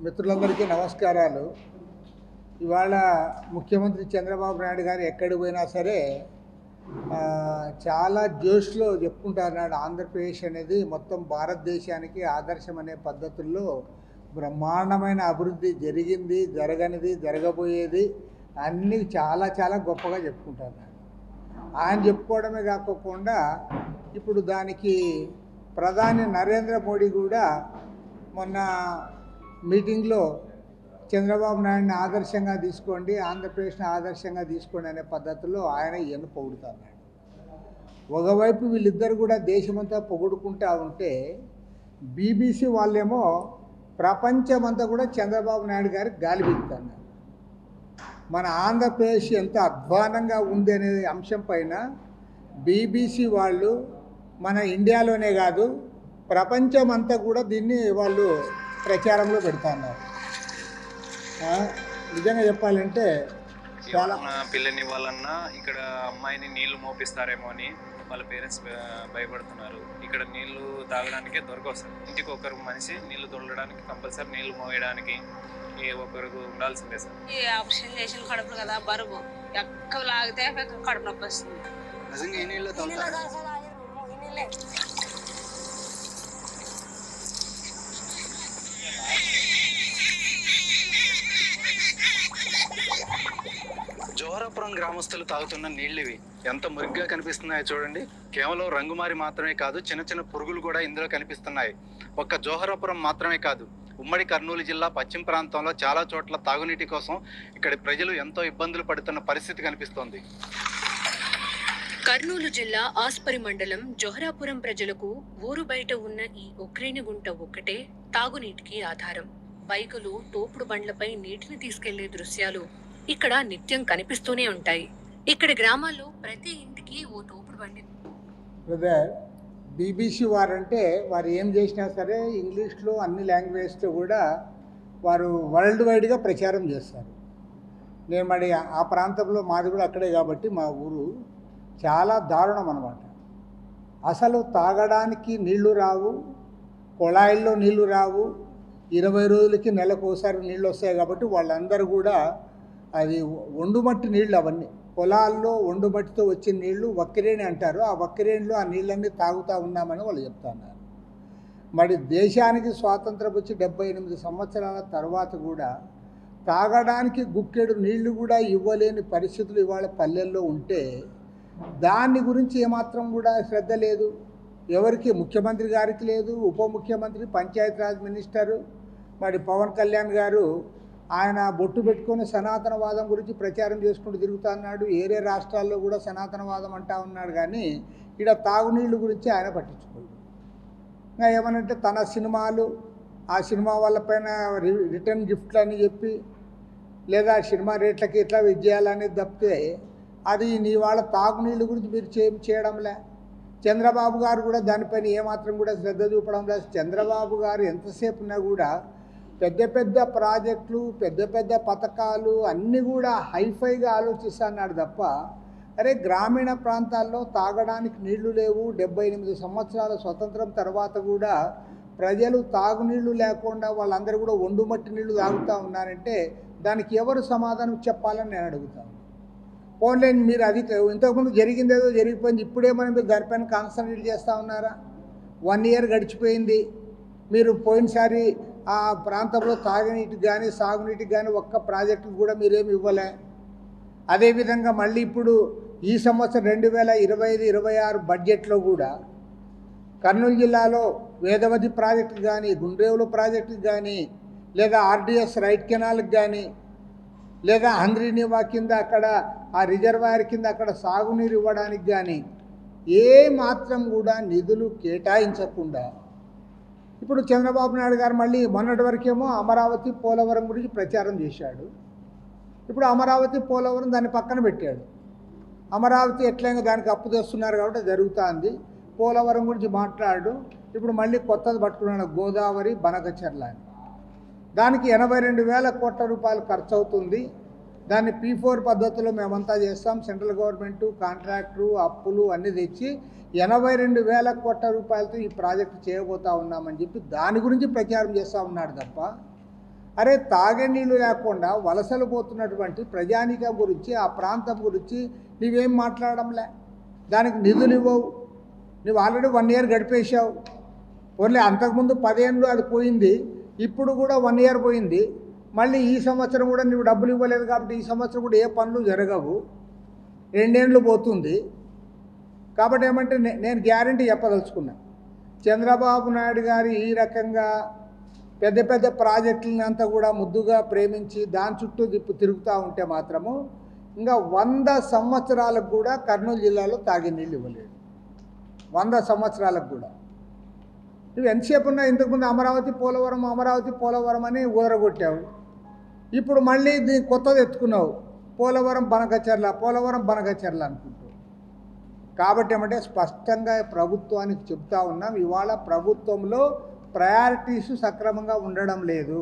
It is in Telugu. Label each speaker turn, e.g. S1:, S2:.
S1: మిత్రులందరికీ నమస్కారాలు. ఇవాళ ముఖ్యమంత్రి చంద్రబాబు నాయుడు గారు ఎక్కడికి పోయినా సరే చాలా జోష్లో చెప్పుకుంటున్నాడు. ఆంధ్రప్రదేశ్ అనేది మొత్తం భారతదేశానికి ఆదర్శం అనే పద్ధతుల్లో బ్రహ్మాండమైన అభివృద్ధి జరిగింది, జరగనిది, జరగబోయేది అన్నీ చాలా చాలా గొప్పగా చెప్పుకుంటున్నాడు. ఆయన చెప్పుకోవడమే కాకుండా ఇప్పుడు దానికి ప్రధాని నరేంద్ర మోడీ కూడా మొన్న మీటింగ్లో చంద్రబాబు నాయుడిని ఆదర్శంగా తీసుకోండి, ఆంధ్రప్రదేశ్ని ఆదర్శంగా తీసుకోండి అనే పద్ధతిలో ఆయన ఈయన పొగుడుతున్నాడు. ఒకవైపు వీళ్ళిద్దరు కూడా దేశమంతా పొగుడుకుంటూ ఉంటే బీబీసీ వాళ్ళేమో ప్రపంచమంతా కూడా చంద్రబాబు నాయుడు గారికి గాలి పెడుతున్నారు. మన ఆంధ్రప్రదేశ్ ఎంత అధ్వానంగా ఉంది అనే అంశం పైన బీబీసీ వాళ్ళు మన ఇండియాలోనే కాదు ప్రపంచమంతా కూడా దీన్ని వాళ్ళు ప్రచారంలో పెడుతున్నారు. నిజంగా చెప్పాలంటే
S2: చాలా పిల్లని వాళ్ళన్నా ఇక్కడ అమ్మాయిని నీళ్లు మోపిస్తారేమో అని వాళ్ళ పేరెంట్స్ భయపడుతున్నారు. ఇక్కడ నీళ్లు తాగడానికే దొరకవు సార్. ఇంటికి ఒకరు మనిషి నీళ్లు తొలగడానికి కంపల్సరీ నీళ్లు మోయడానికి ఒకరికి ఉండాల్సిందే సార్.
S3: ఈ ఆపరేషన్ చేసిన కడుపు కదా బరువు ఎక్కువ లాగితే కడుపు నొప్పి వస్తుంది.
S2: నిజంగా ఈ నీళ్ళు తాగుతారు. జోహరాపురం గ్రామస్తులు తాగుతున్న నీళ్ళివి ఎంత మురిగ్గా కనిపిస్తున్నాయో చూడండి. కేవలం రంగుమారి మాత్రమే కాదు, చిన్న చిన్న పురుగులు కూడా ఇందులో కనిపిస్తున్నాయి. ఒక్క జోహరాపురం మాత్రమే కాదు, ఉమ్మడి కర్నూలు జిల్లా పశ్చిమ ప్రాంతంలో చాలా చోట్ల తాగునీటి కోసం ఇక్కడి ప్రజలు ఎంతో ఇబ్బందులు పడుతున్న పరిస్థితి కనిపిస్తోంది.
S4: కర్నూలు జిల్లా ఆస్పరి మండలం జోహరాపురం ప్రజలకు ఊరు బయట ఉన్న ఈ ఒక్రేని గుంట ఒక్కటే తాగునీటికి ఆధారం. బైకులు, తోపుడు బండ్లపై నీటిని తీసుకెళ్లే దృశ్యాలు ఇక్కడ నిత్యం కనిపిస్తూనే ఉంటాయి. ఇక్కడ గ్రామాల్లో ప్రతి ఇంటికి ఓ తోపుడు బండి.
S1: బీబీసీ వారంటే వారు ఏం చేసినా సరే ఇంగ్లీష్లో అన్ని లాంగ్వేజ్తో కూడా వారు వరల్డ్ వైడ్గా ప్రచారం చేస్తారు. నేను మరి ఆ ప్రాంతంలో మాది కూడా అక్కడే కాబట్టి మా ఊరు చాలా దారుణం అన్నమాట. అసలు తాగడానికి నీళ్లు రావు, కొళాయిల్లో నీళ్లు రావు, 20 రోజులకి నెలకు ఒకసారి నీళ్ళు వస్తాయి. కాబట్టి వాళ్ళందరూ కూడా అది ఒండుమట్టి నీళ్ళు, అవన్నీ పొలాల్లో ఒండుమట్టితో వచ్చిన నీళ్లు వక్కిరేణి అంటారు. ఆ వక్కిరేణిలో ఆ నీళ్ళన్నీ తాగుతూ ఉన్నామని వాళ్ళు చెప్తున్నారు. మరి దేశానికి స్వాతంత్రం వచ్చి 78 సంవత్సరాల తర్వాత కూడా తాగడానికి గుక్కెడు నీళ్లు కూడా ఇవ్వలేని పరిస్థితులు ఇవాళ పల్లెల్లో ఉంటే దాని గురించి ఏమాత్రం కూడా శ్రద్ధ లేదు. ఎవరికి, ముఖ్యమంత్రి గారికి లేదు, ఉప ముఖ్యమంత్రి, పంచాయతీరాజ్ మినిస్టరు మరి పవన్ కళ్యాణ్ గారు ఆయన బొట్టు పెట్టుకొని సనాతనవాదం గురించి ప్రచారం చేసుకుంటూ తిరుగుతున్నాడు. ఏరే రాష్ట్రాల్లో కూడా సనాతనవాదం అంటా ఉన్నాడు. కానీ ఇక్కడ తాగునీళ్ళు గురించి ఆయన పట్టించుకోడు. ఇంకా ఏమనంటే తన సినిమాలు, ఆ సినిమా వాళ్ళపైన రిటర్న్ గిఫ్ట్లు అని చెప్పి లేదా సినిమా రేట్లకి ఇట్లా విజయాలని తప్పితే అది నీ వాళ్ళ తాగునీళ్ళు గురించి మీరు చేయడంలే. చంద్రబాబు గారు కూడా దానిపైన ఏమాత్రం కూడా శ్రద్ధ చూపడం లేదు. చంద్రబాబు గారు ఎంతసేపు ఉన్నా కూడా పెద్ద పెద్ద ప్రాజెక్టులు, పెద్ద పెద్ద పథకాలు అన్నీ కూడా హైఫైగా ఆలోచిస్తున్నాడు తప్ప అరే గ్రామీణ ప్రాంతాల్లో తాగడానికి నీళ్లు లేవు. 78 సంవత్సరాల స్వతంత్రం తర్వాత కూడా ప్రజలు తాగునీళ్లు లేకుండా వాళ్ళందరూ కూడా ఒండుమట్టి నీళ్లు తాగుతూ ఉన్నారంటే దానికి ఎవరు సమాధానం చెప్పాలని నేను అడుగుతాను. పోన్లేని మీరు అది ఇంతకుముందు జరిగిందేదో జరిగిపోయింది, ఇప్పుడేమని మీరు దానిపైన కాన్సన్ట్రేట్ చేస్తూ ఉన్నారా? 1 ఇయర్ గడిచిపోయింది. మీరు పోయినసారి ఆ ప్రాంతంలో తాగునీటికి కానీ సాగునీటికి కానీ ఒక్క ప్రాజెక్టుకు కూడా మీరేమి ఇవ్వలే. అదేవిధంగా మళ్ళీ ఇప్పుడు ఈ సంవత్సరం 2025-26 బడ్జెట్లో కూడా కర్నూలు జిల్లాలో వేదవతి ప్రాజెక్టుకి కానీ, గుండ్రేవుల ప్రాజెక్టుకి కానీ, లేదా ఆర్డిఎస్ రైట్ కెనాల్కి కానీ, లేదా హంద్రీనివా కింద అక్కడ ఆ రిజర్వాయర్ కింద అక్కడ సాగునీరు ఇవ్వడానికి కానీ ఏ మాత్రం కూడా నిధులు కేటాయించకుండా ఇప్పుడు చంద్రబాబు నాయుడు గారు మళ్ళీ మొన్నటి వరకేమో అమరావతి, పోలవరం గురించి ప్రచారం చేశాడు. ఇప్పుడు అమరావతి, పోలవరం దాన్ని పక్కన పెట్టాడు. అమరావతి ఎట్లయినా దానికి అప్పు తెస్తున్నారు కాబట్టి జరుగుతుంది. పోలవరం గురించి మాట్లాడు. ఇప్పుడు మళ్ళీ కొత్తది పట్టుకున్నాడు, గోదావరి బనకచెర్ల అని. దానికి 82,000 కోట్ల రూపాయలు ఖర్చు అవుతుంది. దాన్ని P4 పద్ధతిలో మేమంతా చేస్తాం. సెంట్రల్ గవర్నమెంటు, కాంట్రాక్టరు, అప్పులు అన్నీ తెచ్చి 82,000 కోట్ల రూపాయలతో ఈ ప్రాజెక్టు చేయబోతా ఉన్నామని చెప్పి దాని గురించి ప్రచారం చేస్తూ ఉన్నాడు తప్ప అరే తాగే నీళ్ళు లేకుండా వలసలు పోతున్నటువంటి ప్రజానీకం గురించి ఆ ప్రాంతం గురించి నువ్వేం మాట్లాడడంలే, దానికి నిధులు ఇవ్వవు. నువ్వు ఆల్రెడీ 1 ఇయర్ గడిపేశావు. ఓన్లీ అంతకుముందు 10 ఏళ్ళు అది పోయింది, ఇప్పుడు కూడా 1 ఇయర్ పోయింది. మళ్ళీ ఈ సంవత్సరం కూడా నువ్వు డబ్బులు ఇవ్వలేదు కాబట్టి ఈ సంవత్సరం కూడా ఏ పనులు జరగవు. 2 ఏళ్ళు పోతుంది. కాబట్టి ఏమంటే నేను గ్యారంటీ చెప్పదలుచుకున్నా, చంద్రబాబు నాయుడు గారు ఈ రకంగా పెద్ద పెద్ద ప్రాజెక్టులని అంతా కూడా ముద్దుగా ప్రేమించి దాని చుట్టూ తిరుగుతూ ఉంటే మాత్రము ఇంకా 100 సంవత్సరాలకు కూడా కర్నూలు జిల్లాలో తాగే నీళ్ళు ఇవ్వలేడు. 100 సంవత్సరాలకు కూడా. నువ్వు ఎంతసేపు ఉన్నా ఇంతకుముందు అమరావతి పోలవరం అని ఊదరగొట్టావు. ఇప్పుడు మళ్ళీ దీన్ని కొత్తది ఎత్తుకున్నావు, పోలవరం బనకచెర్ల అనుకుంటూ. కాబట్టి ఏమంటే స్పష్టంగా ప్రభుత్వానికి చెప్తా ఉన్నాం, ఇవాళ ప్రభుత్వంలో ప్రయారిటీస్ సక్రమంగా ఉండడం లేదు.